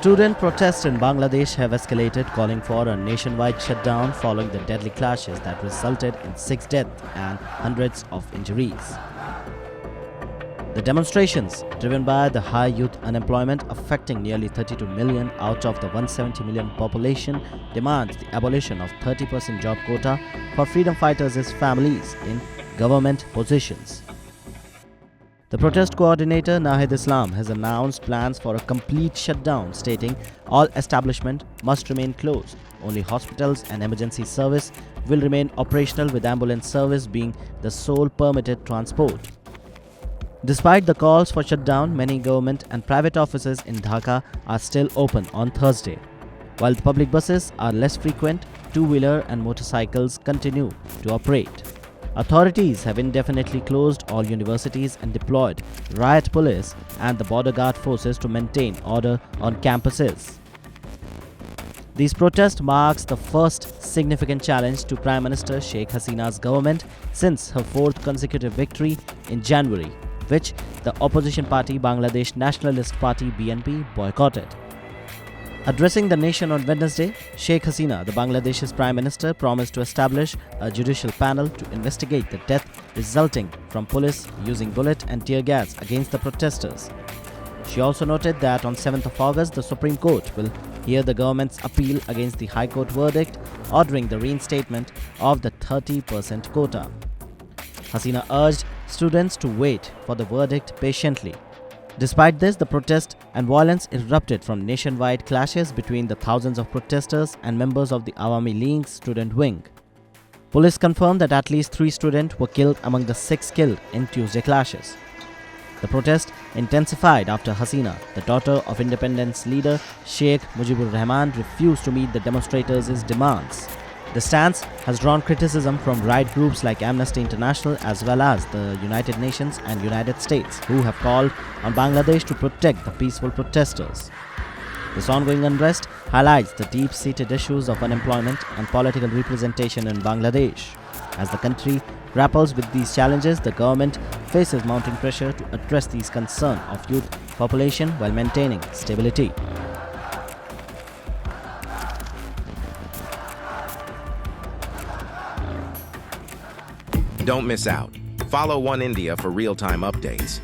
Student protests in Bangladesh have escalated, calling for a nationwide shutdown following the deadly clashes that resulted in 6 deaths and hundreds of injuries. The demonstrations, driven by the high youth unemployment affecting nearly 32 million out of the 170 million population, demands the abolition of 30% job quota for freedom fighters' families in government positions. The protest coordinator Nahid Islam has announced plans for a complete shutdown, stating all establishments must remain closed. Only hospitals and emergency service will remain operational, with ambulance service being the sole permitted transport. Despite the calls for shutdown, many government and private offices in Dhaka are still open on Thursday. While the public buses are less frequent, two-wheeler and motorcycles continue to operate. Authorities have indefinitely closed all universities and deployed riot police and the border guard forces to maintain order on campuses. These protests marks the first significant challenge to Prime Minister Sheikh Hasina's government since her fourth consecutive victory in January, which the opposition party Bangladesh Nationalist Party (BNP) boycotted. Addressing the nation on Wednesday, Sheikh Hasina, the Bangladesh's Prime Minister, promised to establish a judicial panel to investigate the death resulting from police using bullet and tear gas against the protesters. She also noted that on 7th of August, the Supreme Court will hear the government's appeal against the High Court verdict ordering the reinstatement of the 30% quota. Hasina urged students to wait for the verdict patiently. Despite this, the protest and violence erupted from nationwide clashes between the thousands of protesters and members of the Awami League's student wing. Police confirmed that at least 3 students were killed among the 6 killed in Tuesday clashes. The protest intensified after Hasina, the daughter of independence leader Sheikh Mujibur Rahman, refused to meet the demonstrators' demands. The stance has drawn criticism from right groups like Amnesty International as well as the United Nations and United States, who have called on Bangladesh to protect the peaceful protesters. This ongoing unrest highlights the deep-seated issues of unemployment and political representation in Bangladesh. As the country grapples with these challenges, the government faces mounting pressure to address these concerns of youth population while maintaining stability. Don't miss out. Follow Oneindia for real-time updates.